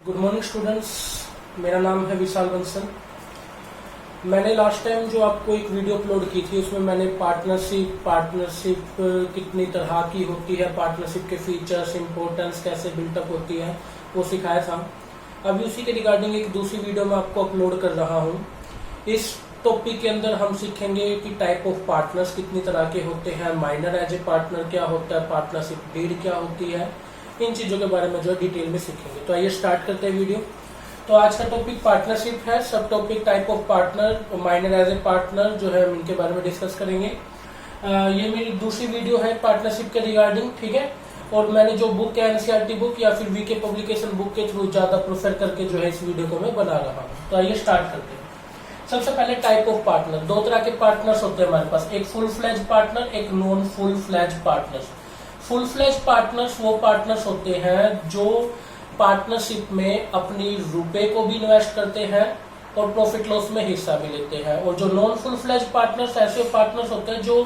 Good morning students, मेरा नाम है विशाल बंसल। मैंने लास्ट टाइम जो आपको एक वीडियो अपलोड की थी उसमें मैंने पार्टनरशिप कितनी तरह की होती है, पार्टनरशिप के फीचर्स, इंपॉर्टेंस, कैसे बिल्टअप होती है वो सिखाया था। अभी उसी के रिगार्डिंग एक दूसरी वीडियो मैं आपको अपलोड कर रहा हूँ। इस टॉपिक के अंदर हम सीखेंगे कि टाइप ऑफ पार्टनर्स कितनी तरह के होते हैं, माइनर एज ए पार्टनर क्या होता है, पार्टनरशिप डीड क्या होती है, इन चीजों के बारे में जो है डिटेल में सीखेंगे। तो आइए स्टार्ट करते हैं वीडियो। तो आज का टॉपिक पार्टनरशिप है, सब topic type of partner, minor as a partner जो है इनके बारे में डिस्कस करेंगे। ये मेरी दूसरी वीडियो है पार्टनरशिप के रिगार्डिंग, ठीक है। और मैंने जो बुक है एनसीईआरटी बुक या फिर वीके पब्लिकेशन बुक के थ्रू ज्यादा प्रेफर करके जो है इस वीडियो को मैं बना रहा हूँ। तो आइए स्टार्ट करते हैं। सबसे पहले टाइप ऑफ पार्टनर, दो तरह के पार्टनर्स होते हैं हमारे पास, एक फुल फ्लैज पार्टनर, एक non full fledge partners. Full fledge partners वो पार्टनर्स होते हैं जो पार्टनरशिप में अपनी रुपए को भी इन्वेस्ट करते हैं और प्रॉफिट लॉस में हिस्सा भी लेते हैं। और जो नॉन फुल फ्लैज पार्टनर्स ऐसे पार्टनर्स होते हैं जो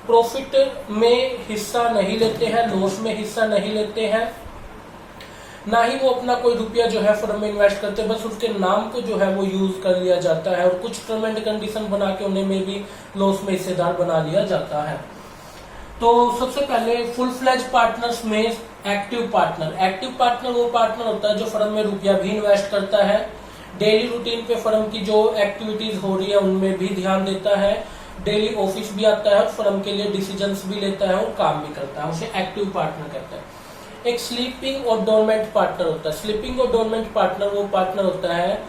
प्रॉफिट में हिस्सा नहीं लेते हैं, लॉस में हिस्सा नहीं लेते हैं, ना ही वो अपना कोई रुपया जो है फर्म में इन्वेस्ट करते हैं, बस उसके नाम को जो है वो यूज कर लिया जाता है और कुछ टर्म एंड कंडीशन बना के उन्हें में भी लॉस में हिस्सेदार बना लिया जाता है। तो सबसे पहले फुल फ्लैज पार्टनर्स में एक्टिव पार्टनर वो पार्टनर होता है जो फर्म में रुपया भी इन्वेस्ट करता है, डेली रूटीन पे फर्म की जो एक्टिविटीज हो रही है उनमें भी ध्यान देता है, डेली ऑफिस भी आता है और फर्म के लिए डिसीजंस भी लेता है और काम भी करता है, उसे एक्टिव पार्टनर कहते हैं। एक स्लीपिंग और डोरमेंट पार्टनर होता है। स्लीपिंग और डोरमेंट पार्टनर वो पार्टनर होता है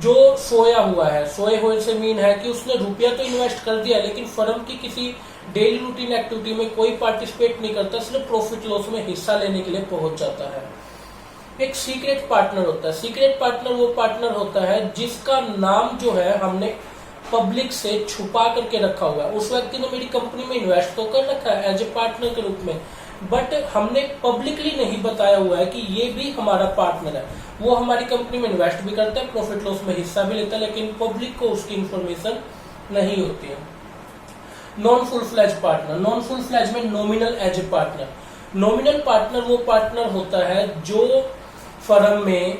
जो सोया हुआ है। सोए हुए से मीन है कि उसने रुपया तो इन्वेस्ट कर दिया लेकिन फर्म की किसी डेली रूटीन एक्टिविटी में कोई पार्टिसिपेट नहीं करता, सिर्फ प्रॉफिट लॉस में हिस्सा लेने के लिए पहुंच जाता है। एक सीक्रेट पार्टनर होता है। सीक्रेट पार्टनर वो पार्टनर होता है जिसका नाम जो है हमने पब्लिक से छुपा करके रखा हुआ है। उस व्यक्ति ने मेरी कंपनी में इन्वेस्ट तो कर रखा है एज ए पार्टनर के रूप में, बट हमने पब्लिकली नहीं बताया हुआ है कि ये भी हमारा पार्टनर है। वो हमारी कंपनी में इन्वेस्ट भी करता है, प्रॉफिट लॉस में हिस्सा भी लेता है, लेकिन पब्लिक को उसकी इंफॉर्मेशन नहीं होती है। Non full fledged partner, non full fledged में nominal as a partner. Nominal partner वो पार्टनर होता है जो फर्म में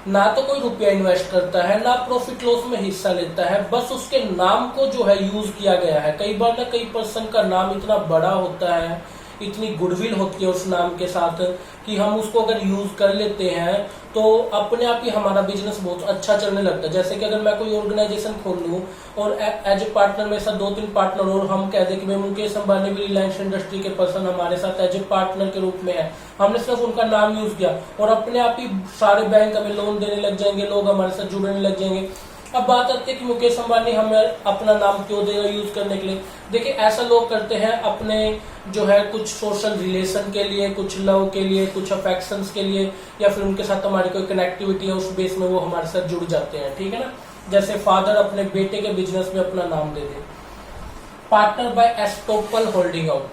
ना तो कोई रुपया इन्वेस्ट करता है, ना प्रॉफिट लॉस में हिस्सा लेता है, बस उसके नाम को जो है यूज किया गया है। कई बार ना कई पर्सन का नाम इतना बड़ा होता है, इतनी गुडविल होती है उस नाम के साथ कि हम उसको अगर यूज कर लेते हैं तो अपने आप ही हमारा बिजनेस बहुत अच्छा चलने लगता है। जैसे कि अगर मैं कोई ऑर्गेनाइजेशन खोल लूं और एज ए पार्टनर मेरे साथ 2-3 पार्टनर और हम कह दें कि भाई मुकेश अंबानी भी रिलायंस इंडस्ट्री के पर्सन हमारे साथ एज ए पार्टनर के रूप में है, हमने सिर्फ उनका नाम यूज किया और अपने आप ही सारे बैंक हमें लोन देने लग जाएंगे, लोग हमारे साथ जुड़ने लग जाएंगे। अब बात आती है कि मुकेश अंबानी हमें अपना नाम क्यों देगा यूज करने के लिए। देखिए ऐसा लोग करते हैं अपने जो है कुछ सोशल रिलेशन के लिए, कुछ लव के लिए, कुछ अफेक्शंस के लिए, या फिर उनके साथ हमारी कोई कनेक्टिविटी है उस बेस में वो हमारे साथ जुड़ जाते हैं, ठीक है ना। जैसे फादर अपने बेटे के बिजनेस में अपना नाम दे दे। Partner by estoppel holding out,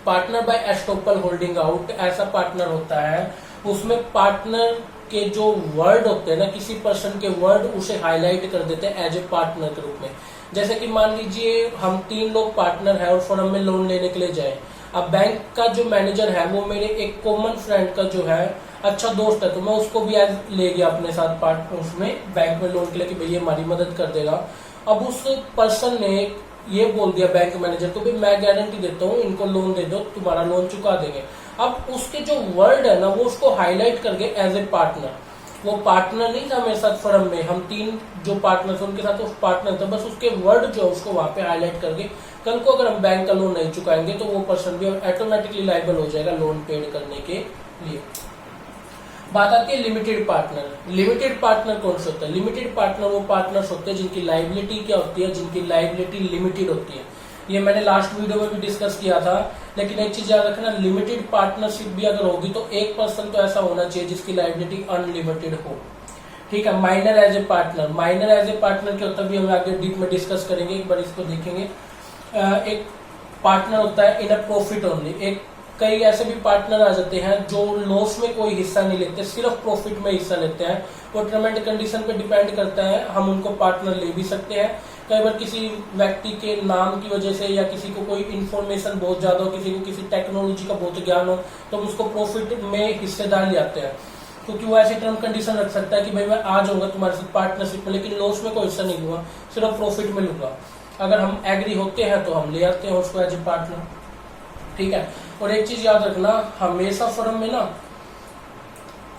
partner by estoppel holding out ऐसा पार्टनर होता है, उसमें पार्टनर के जो वर्ड होते हैं ना, किसी पर्सन के वर्ड उसे हाईलाइट कर देते हैं एज ए पार्टनर के रूप में। जैसे कि मान लीजिए हम 3 लोग पार्टनर हैं और फर्म में लोन लेने के लिए जाए। अब बैंक का जो मैनेजर है वो मेरे एक कॉमन फ्रेंड का जो है अच्छा दोस्त है, तो मैं उसको भी एज ले गया अपने साथ पार्टनर उसमें बैंक में लोन के लिए कि भैया हमारी मदद कर देगा। अब उस पर्सन ने ये बोल दिया बैंक मैनेजर को, भाई मैं गारंटी देता हूँ इनको लोन दे दो, तुम्हारा लोन चुका देंगे। अब उसके जो वर्ड है ना वो उसको हाईलाइट करके एज ए पार्टनर, वो पार्टनर नहीं था मेरे साथ फर्म में, हम 3 जो पार्टनर थे उनके साथ वो पार्टनर था, बस उसके वर्ड जो है उसको वहां पे हाईलाइट करके कल को अगर हम बैंक का लोन नहीं चुकाएंगे तो वो पर्सन भी ऑटोमेटिकली लायबल हो जाएगा लोन पेड करने के लिए। बात आती है लिमिटेड पार्टनर। लिमिटेड पार्टनर कौन सा होता है? लिमिटेड पार्टनर वो पार्टनर्स होते हैं जिनकी लायबिलिटी क्या होती है, जिनकी लायबिलिटी लिमिटेड होती है। ये मैंने लास्ट वीडियो में भी डिस्कस किया था, लेकिन एक चीज याद रखना, लिमिटेड पार्टनरशिप भी अगर होगी तो एक पर्सन तो ऐसा होना चाहिए जिसकी लायबिलिटी अनलिमिटेड हो, ठीक है। Minor as a partner, minor as a partner क्या होता है भी हम आगे डीप में डिस्कस करेंगे, एक बार इसको देखेंगे। एक पार्टनर होता है इन अ प्रॉफिट ओनली। एक कई ऐसे भी पार्टनर आ जाते हैं जो लॉस में कोई हिस्सा नहीं लेते, सिर्फ प्रॉफिट में हिस्सा लेते हैं। वो टर्म एंड कंडीशन पे डिपेंड करता है, हम उनको पार्टनर ले भी सकते हैं। कई बार किसी व्यक्ति के नाम की वजह से या किसी को कोई इन्फॉर्मेशन बहुत ज्यादा हो, किसी को किसी टेक्नोलॉजी का बहुत ज्ञान हो, तो हम उसको प्रॉफिट में हिस्सेदार ले आते हैं। क्योंकि वो ऐसी टर्म कंडीशन रख सकता है कि भाई मैं आ जाऊंगा तुम्हारे साथ पार्टनरशिप में, लेकिन लॉस में कोई हिस्सा नहीं लूंगा, सिर्फ प्रॉफिट में लूंगा। अगर हम एग्री होते हैं तो हम ले आते हैं उसको एज ए पार्टनर, ठीक है। और एक चीज याद रखना, हमेशा फर्म में ना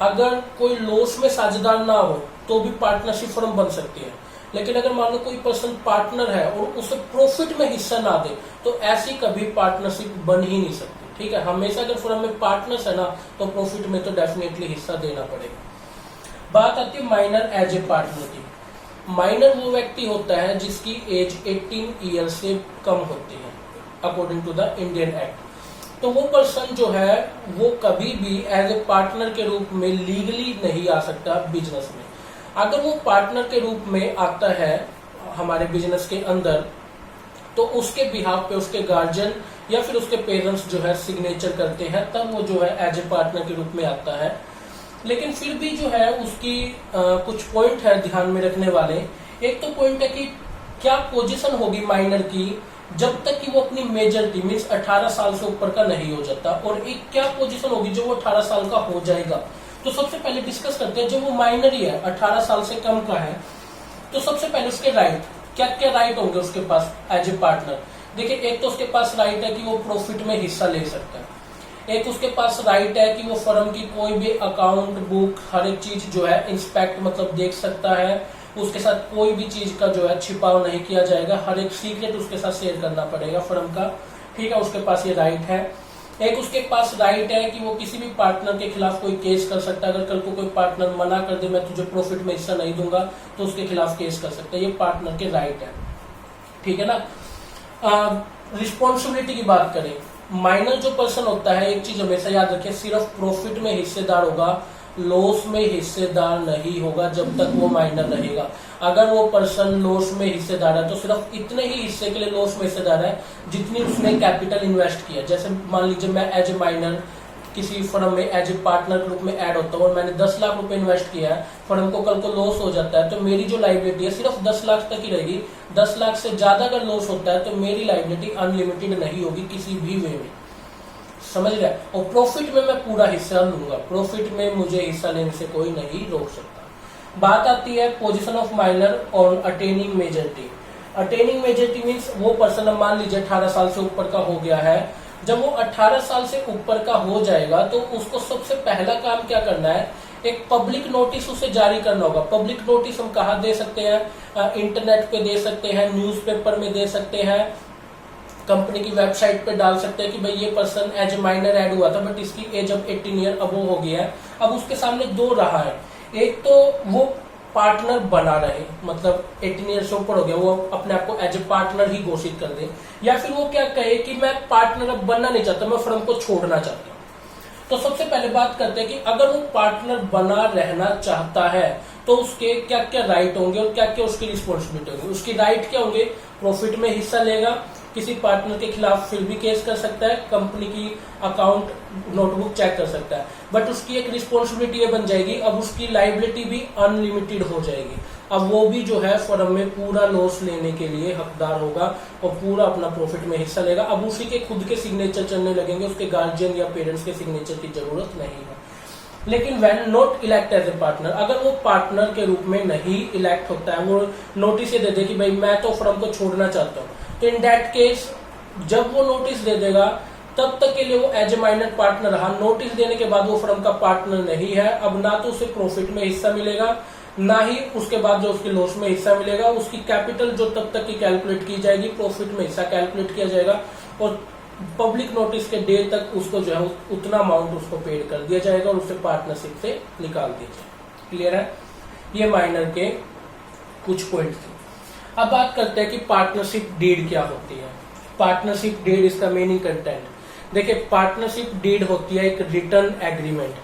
अगर कोई लॉस में साझेदार ना हो तो भी पार्टनरशिप फर्म बन सकती है, लेकिन अगर मान लो कोई पर्सन पार्टनर है और उसे प्रॉफिट में हिस्सा ना दे तो ऐसी कभी पार्टनरशिप बन ही नहीं सकती, ठीक है। हमेशा अगर फर्म में पार्टनर्स है ना तो प्रॉफिट में तो डेफिनेटली हिस्सा देना पड़ेगा। बात आती है माइनर एज ए पार्टनर की। माइनर वो व्यक्ति होता है जिसकी एज 18 ईयर से कम होती है according to the Indian act. तो वो पर्सन जो है वो कभी भी एज ए पार्टनर के रूप में लीगली नहीं आ सकता बिजनेस में। अगर वो पार्टनर के रूप में आता है हमारे बिजनेस के अंदर तो उसके बिहाफ पे उसके गार्जियन या फिर उसके पेरेंट्स जो है सिग्नेचर करते हैं, तब वो जो है एज ए पार्टनर के रूप में आता है। लेकिन फिर भी जो है उसकी कुछ पॉइंट है ध्यान में रखने वाले। एक तो पॉइंट है कि क्या पोजीशन होगी माइनर की जब तक कि वो अपनी मेजॉरिटी मीन्स 18 साल से ऊपर का नहीं हो जाता, और एक क्या पोजीशन होगी जो वो 18 साल का हो जाएगा। तो सबसे पहले डिस्कस करते हैं, जब वो माइनर ही है 18 साल से कम का है, तो सबसे पहले उसके राइट, क्या क्या राइट होंगे उसके पास एज ए पार्टनर। देखिए, एक तो उसके पास राइट है कि वो प्रॉफिट में हिस्सा ले सकता है, एक उसके पास राइट है कि वो फर्म की कोई भी अकाउंट बुक हर एक चीज जो है इंस्पेक्ट मतलब देख सकता है, उसके साथ कोई भी चीज का जो है छिपाव नहीं किया जाएगा, हर एक सीक्रेट उसके साथ शेयर करना पड़ेगा फर्म का, ठीक है। उसके पास ये राइट है। एक उसके पास राइट है कि वो किसी भी पार्टनर के खिलाफ कोई केस कर सकता है। अगर कल को कोई पार्टनर मना कर दे मैं तुझे प्रॉफिट में हिस्सा नहीं दूंगा तो उसके खिलाफ केस कर सकता है, ये पार्टनर के राइट है, ठीक है ना। रिस्पॉन्सिबिलिटी की बात करें, माइनर जो पर्सन होता है एक चीज हमेशा याद रखें, सिर्फ प्रॉफिट में हिस्सेदार होगा, लॉस में हिस्सेदार नहीं होगा जब तक वो माइनर रहेगा। अगर वो पर्सन लॉस में हिस्सेदार है तो सिर्फ इतने ही हिस्से के लिए लॉस में हिस्सेदार है जितनी उसने कैपिटल इन्वेस्ट किया। जैसे मान लीजिए मैं एज ए माइनर किसी फर्म में एज ए पार्टनर के रूप में ऐड होता हूँ और मैंने 10 लाख रुपए इन्वेस्ट किया है, फर्म को कल को लॉस हो जाता है तो मेरी जो लाइबिलिटी है सिर्फ 10 लाख तक ही रहेगी। 10 लाख से ज्यादा अगर लॉस होता है तो मेरी लाइबिलिटी अनलिमिटेड नहीं होगी किसी भी वे में, समझ गया। और प्रॉफिट में मैं पूरा हिस्सा लूंगा, प्रॉफिट में मुझे हिस्सा लेने से कोई नहीं रोक सकता। बात आती है position of minor on attaining majority. Attaining majority means वो पर्सन मान लीजिए 18 साल से ऊपर का हो गया है, जब वो 18 साल से ऊपर का हो जाएगा तो उसको सबसे पहला काम क्या करना है, एक पब्लिक नोटिस उसे जारी करना होगा। पब्लिक नोटिस हम कहाँ दे सकते हैं, इंटरनेट पे दे सकते हैं, न्यूज़पेपर में दे सकते हैं, कंपनी की वेबसाइट पे डाल सकते हैं कि भाई ये person as a minor add हुआ था बट इसकी एज अब 18 ईयर अब वो हो गया है। अब उसके सामने दो रहा है, एक तो वो पार्टनर बना रहे मतलब 18 ईयर से ऊपर हो गया, वो अपने आप को एज ए पार्टनर ही घोषित कर दे, या फिर वो क्या कहे कि मैं पार्टनर अब बनना नहीं चाहता, मैं फर्म को छोड़ना चाहता हूँ। तो सबसे पहले बात करते हैं कि अगर वो पार्टनर बना रहना चाहता है तो उसके क्या क्या राइट होंगे और क्या क्या उसकी रिस्पॉन्सिबिलिटी होगी। उसकी राइट क्या होंगे, प्रॉफिट में हिस्सा लेगा, किसी पार्टनर के खिलाफ फिर भी केस कर सकता है, कंपनी की अकाउंट नोटबुक चेक कर सकता है, बट उसकी एक रिस्पॉन्सिबिलिटी ये बन जाएगी, अब उसकी लाइबिलिटी भी अनलिमिटेड हो जाएगी। अब वो भी जो है फर्म में पूरा लॉस लेने के लिए हकदार होगा और पूरा अपना प्रॉफिट में हिस्सा लेगा। अब उसी के खुद के सिग्नेचर चलने लगेंगे, उसके गार्जियन या पेरेंट्स के सिग्नेचर की जरूरत नहीं है। लेकिन when not elect as a partner, अगर वो पार्टनर के रूप में नहीं इलेक्ट होता है, वो नोटिस ये दे दे कि भाई मैं तो फर्म को छोड़ना चाहता हूँ, तो इन दैट केस जब वो नोटिस दे देगा तब तक के लिए वो एज ए माइनर पार्टनर रहा। नोटिस देने के बाद वो फर्म का पार्टनर नहीं है, अब ना तो उसे प्रॉफिट में हिस्सा मिलेगा ना ही उसके बाद जो उसके लॉस में हिस्सा मिलेगा। उसकी कैपिटल जो तब तक की कैलकुलेट की जाएगी, प्रॉफिट में हिस्सा कैलकुलेट किया जाएगा और पब्लिक नोटिस के डे तक उसको जो है उतना अमाउंट उसको पेड कर दिया जाएगा और उसे पार्टनरशिप से निकाल दिया जाएगा। क्लियर है, ये माइनर के कुछ पॉइंट थे। अब बात करते हैं कि पार्टनरशिप डीड क्या होती है। पार्टनरशिप डीड इसका मीनिंग कंटेंट देखिए, पार्टनरशिप डीड होती है एक रिटर्न एग्रीमेंट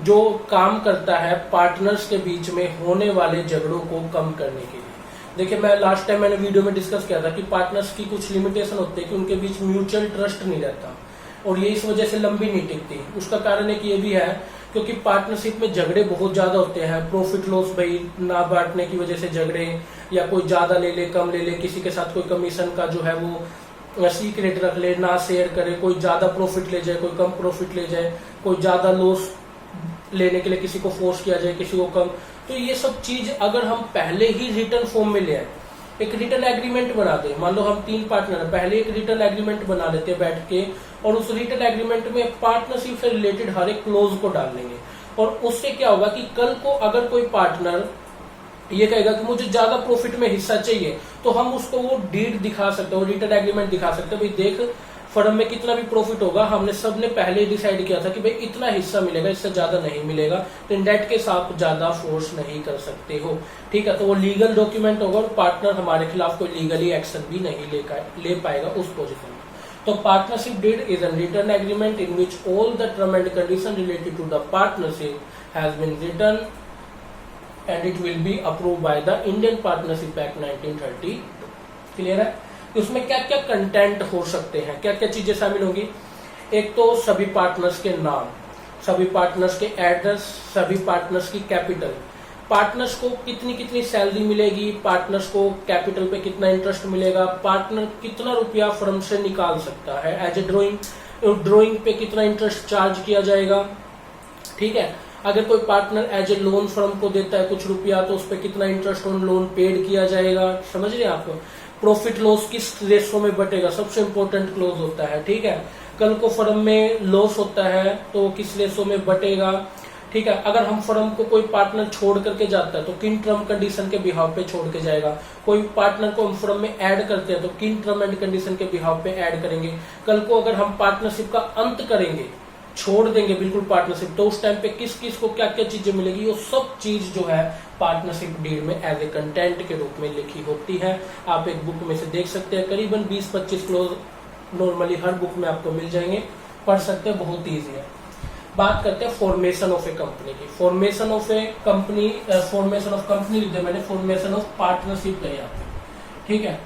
जो काम करता है पार्टनर्स के बीच में होने वाले झगड़ों को कम करने के लिए। देखिए, मैं लास्ट टाइम मैंने वीडियो में डिस्कस किया था कि पार्टनर्स की कुछ लिमिटेशन होती है कि उनके बीच म्यूचुअल ट्रस्ट नहीं रहता और ये इस वजह से लंबी नहीं टिकती। उसका कारण एक ये भी है क्योंकि पार्टनरशिप में झगड़े बहुत ज्यादा होते हैं, प्रॉफिट लॉस भाई ना बांटने की वजह से झगड़े, या कोई ज्यादा ले ले कम ले ले, किसी के साथ कोई कमीशन का जो है वो सीक्रेट रख ले, ना शेयर करे, कोई ज्यादा प्रॉफिट ले जाए कोई कम प्रॉफिट ले जाए, कोई ज्यादा लॉस लेने के लिए किसी को फोर्स किया जाए, किसी को कम। तो ये सब चीज अगर हम पहले ही रिटर्न फॉर्म में ले आए, एक रिटर्न एग्रीमेंट बना दे, मान लो हम 3 पार्टनर है, पहले एक रिटर्न एग्रीमेंट बना लेते हैं बैठ के, और उस रिटर्न एग्रीमेंट में पार्टनरशिप से रिलेटेड हर एक क्लोज को डाल लेंगे। और उससे क्या होगा कि कल को अगर कोई पार्टनर ये कहेगा कि मुझे ज्यादा प्रॉफिट में हिस्सा चाहिए, तो हम उसको वो डीड दिखा सकते हैं, वो रिटर्न एग्रीमेंट दिखा सकते हैं, भाई देख फर्म में कितना भी प्रॉफिट होगा, हमने सबने पहले डिसाइड किया था कि भाई इतना हिस्सा मिलेगा, इससे ज्यादा नहीं मिलेगा, तो इन दैट केस आप ज्यादा फोर्स नहीं कर सकते हो। ठीक है, तो वो लीगल डॉक्यूमेंट होगा और पार्टनर हमारे खिलाफ कोई लीगली एक्शन भी नहीं ले पाएगा उस पोजीशन में। तो partnership deed is an written agreement in which all the term and condition related to the partnership has been written and it will be approved by the Indian partnership act 1930। Clear है? उसमें क्या क्या content हो सकते हैं, क्या क्या चीजें शामिल होंगी। एक तो सभी पार्टनर्स के नाम, सभी पार्टनर्स के एड्रेस, सभी पार्टनर्स की कैपिटल, पार्टनर्स को कितनी कितनी सैलरी मिलेगी, पार्टनर्स को कैपिटल पे कितना इंटरेस्ट मिलेगा, पार्टनर कितना रुपया फर्म से निकाल सकता है एज ए ड्रॉइंग पे कितना इंटरेस्ट चार्ज किया जाएगा। ठीक है, अगर कोई partner as a loan firm को देता है कुछ रुपया, तो उस पर कितना इंटरेस्ट ऑन लोन पेड किया जाएगा। समझ रहे हैं आपको? प्रॉफिट लॉस किस रेशो में बटेगा, सबसे इंपॉर्टेंट क्लोज होता है। ठीक है, कल को फर्म में लॉस होता है तो किस रेशो में बटेगा। ठीक है, अगर हम फर्म को कोई पार्टनर छोड़ करके जाता है तो किन टर्म कंडीशन के बिहाव पे छोड़ के जाएगा। कोई पार्टनर को हम फर्म में ऐड करते हैं तो किन टर्म एंड कंडीशन के बिहाव पे ऐड करेंगे। कल को अगर हम पार्टनरशिप का अंत करेंगे, छोड़ देंगे बिल्कुल पार्टनरशिप, तो उस टाइम पे किस किस को क्या क्या चीजें मिलेगी, वो सब चीज जो है पार्टनरशिप डीड में एज ए कंटेंट के रूप में लिखी होती है। आप एक बुक में से देख सकते हैं, करीबन 20-25 क्लोज नॉर्मली हर बुक में आपको मिल जाएंगे, पढ़ सकते हैं, बहुत ईजी है। बात करते हैं फॉर्मेशन ऑफ ए कंपनी की। Formation of A company, formation of company लिख दिया मैंने, फॉर्मेशन ऑफ पार्टनरशिप है यहाँ पे। ठीक है,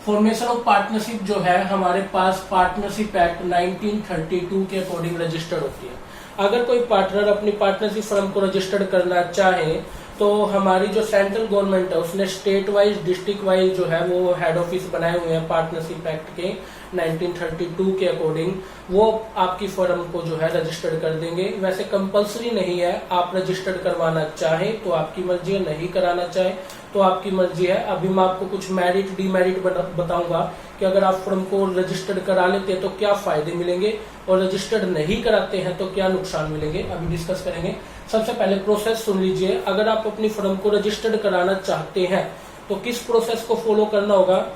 फॉर्मेशन ऑफ पार्टनरशिप जो है हमारे पास पार्टनरशिप एक्ट 1932 के अकॉर्डिंग रजिस्टर्ड होती है। अगर कोई पार्टनर अपनी पार्टनरशिप फर्म को रजिस्टर्ड करना चाहे तो हमारी जो सेंट्रल गवर्नमेंट है उसने स्टेट वाइज, डिस्ट्रिक्ट वाइज जो है वो हेड ऑफिस बनाए हुए हैं पार्टनरशिप एक्ट के 1932 के अकॉर्डिंग, वो आपकी फर्म को जो है रजिस्टर्ड कर देंगे। वैसे कंपलसरी नहीं है, आप रजिस्टर्ड करवाना चाहे तो आपकी मर्जी है, नहीं कराना चाहे तो आपकी मर्जी है। अभी मैं आपको कुछ मेरिट डीमेरिट बताऊंगा कि अगर आप फर्म को रजिस्टर्ड करा लेते हैं तो क्या फायदे मिलेंगे और रजिस्टर्ड नहीं कराते हैं तो क्या नुकसान मिलेंगे, अभी डिस्कस करेंगे। सबसे पहले प्रोसेस सुन लीजिए। अगर आप अपनी फर्म को रजिस्टर्ड कराना चाहते हैं तो किस प्रोसेस को फॉलो करना होगा।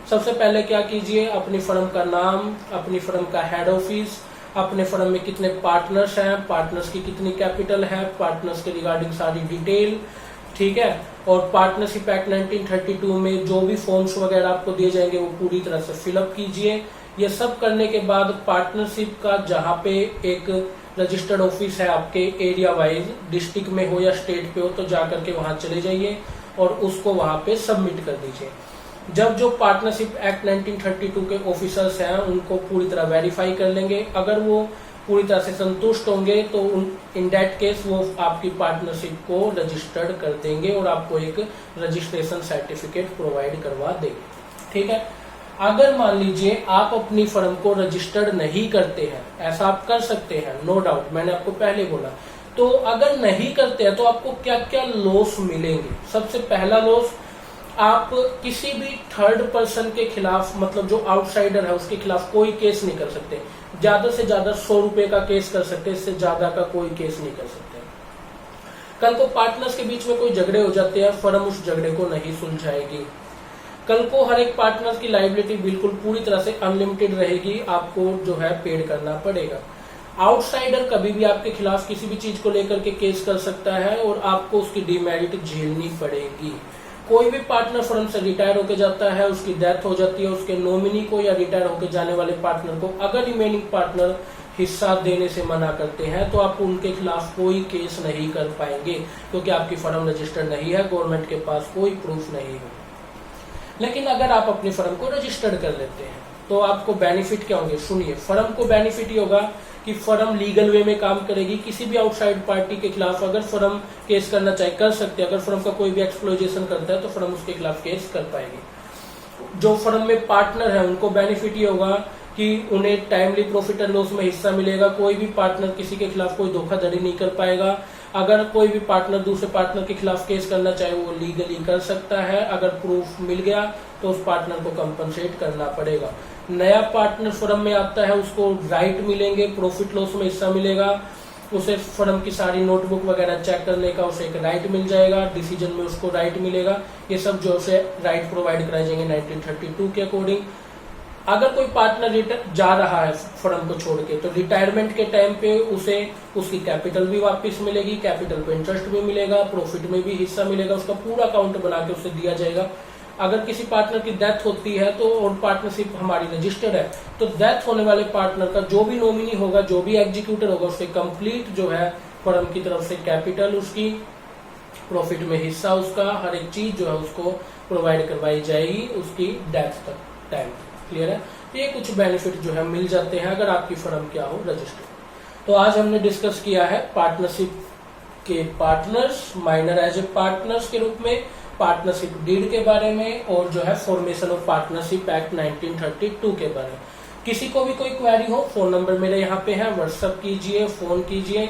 सबसे पहले क्या कीजिए, अपनी फर्म का नाम, अपनी फर्म का हेड ऑफिस, अपने फर्म में कितने पार्टनर्स हैं, पार्टनर्स की कितनी कैपिटल है, पार्टनर्स के रिगार्डिंग सारी डिटेल। ठीक है, और पार्टनरशिप एक्ट 1932 में जो भी फॉर्म्स वगैरह आपको दिए जाएंगे वो पूरी तरह से फिलअप कीजिए। ये सब करने के बाद पार्टनरशिप का जहाँ पे एक रजिस्टर्ड ऑफिस है आपके एरिया वाइज, डिस्ट्रिक्ट में हो या स्टेट पे हो, तो जाकर के वहां चले जाइए और उसको वहां पे सबमिट कर दीजिए। जब जो पार्टनरशिप एक्ट 1932 के ऑफिसर्स हैं उनको पूरी तरह वेरीफाई कर लेंगे, अगर वो पूरी तरह से संतुष्ट होंगे तो इन दैट केस वो आपकी पार्टनरशिप को रजिस्टर्ड कर देंगे और आपको एक रजिस्ट्रेशन सर्टिफिकेट प्रोवाइड करवा देंगे। ठीक है, अगर मान लीजिए आप अपनी फर्म को रजिस्टर्ड नहीं करते हैं, ऐसा आप कर सकते हैं, नो डाउट, मैंने आपको पहले बोला। तो अगर नहीं करते हैं तो आपको क्या क्या लॉस मिलेंगे। सबसे पहला लॉस, आप किसी भी थर्ड पर्सन के खिलाफ, मतलब जो आउटसाइडर है उसके खिलाफ कोई केस नहीं कर सकते। ज्यादा से ज्यादा 100 रुपए का केस कर सकते, इससे ज्यादा का कोई केस नहीं कर सकते। कल को पार्टनर्स के बीच में कोई झगड़े हो जाते हैं, फर्म उस झगड़े को नहीं सुलझाएगी। कल को हर एक पार्टनर की लायबिलिटी बिल्कुल पूरी तरह से अनलिमिटेड रहेगी, आपको जो है पेड करना पड़ेगा। आउटसाइडर कभी भी आपके खिलाफ किसी भी चीज को लेकर के केस कर सकता है और आपको उसकी डीमेरिट झेलनी पड़ेगी। कोई भी पार्टनर फर्म से रिटायर होकर जाता है, उसकी डेथ हो जाती है, उसके नॉमिनी को या रिटायर होकर जाने वाले पार्टनर को अगर रिमेनिंग पार्टनर हिस्सा देने से मना करते हैं तो आप उनके खिलाफ कोई केस नहीं कर पाएंगे, क्योंकि आपकी फर्म रजिस्टर्ड नहीं है, गवर्नमेंट के पास कोई प्रूफ नहीं है। लेकिन अगर आप अपनी फर्म को रजिस्टर्ड कर लेते हैं तो आपको बेनिफिट क्या होंगे, सुनिए। फर्म को बेनिफिट ये होगा कि फर्म लीगल वे में काम करेगी, किसी भी आउटसाइड पार्टी के खिलाफ अगर फर्म केस करना चाहे कर सकते हैं। अगर फर्म का कोई भी एक्सप्लॉइटेशन करता है तो फर्म उसके खिलाफ केस कर पाएगी। जो फर्म में पार्टनर है उनको बेनिफिट ये होगा कि उन्हें टाइमली प्रॉफिट एंड लॉस में हिस्सा मिलेगा। कोई भी पार्टनर किसी के खिलाफ कोई धोखाधड़ी नहीं कर पाएगा। अगर कोई भी पार्टनर दूसरे पार्टनर के खिलाफ केस करना चाहे वो लीगली कर सकता है। अगर प्रूफ मिल गया तो उस पार्टनर को कंपनसेट करना पड़ेगा। नया पार्टनर फर्म में आता है, उसको राइट मिलेंगे, प्रॉफिट लॉस में हिस्सा मिलेगा, उसे फर्म की सारी नोटबुक वगैरह चेक करने का उसे एक राइट मिल जाएगा, डिसीजन में उसको राइट मिलेगा। ये सब जो उसे राइट प्रोवाइड कराए जाएंगे 1932 के अकॉर्डिंग। अगर कोई पार्टनर जा रहा है फर्म को छोड़ के, तो रिटायरमेंट के टाइम पे उसे उसकी कैपिटल भी वापस मिलेगी, कैपिटल पे इंटरेस्ट भी मिलेगा, प्रॉफिट में भी हिस्सा मिलेगा, उसका पूरा अकाउंट बना के उसे दिया जाएगा। अगर किसी पार्टनर की डेथ होती है तो और पार्टनरशिप हमारी रजिस्टर्ड है, तो डेथ होने वाले पार्टनर का जो भी नॉमिनी होगा, जो भी एग्जीक्यूटर होगा, उससे कंप्लीट जो है फर्म की तरफ से कैपिटल उसकी, प्रॉफिट में हिस्सा उसका, हर एक चीज जो है उसको प्रोवाइड करवाई जाएगी उसकी डेथ तक टाइम। क्लियर है? तो ये कुछ बेनिफिट जो है मिल जाते हैं अगर आपकी फर्म क्या हो रजिस्टर्ड। तो आज हमने डिस्कस किया है पार्टनरशिप के partners, minor as a partners के रूप में, पार्टनरशिप डीड के बारे में, और जो है फॉर्मेशन ऑफ पार्टनरशिप एक्ट 1932 के बारे में। किसी को भी कोई क्वेरी हो, फोन नंबर मेरे यहाँ पे है, व्हाट्सएप कीजिए, फोन कीजिए,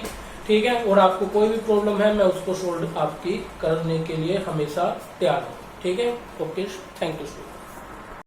ठीक है। और आपको कोई भी प्रॉब्लम है, मैं उसको सोल्व आपकी करने के लिए हमेशा तैयार हूँ, ठीक है। Okay, thank you.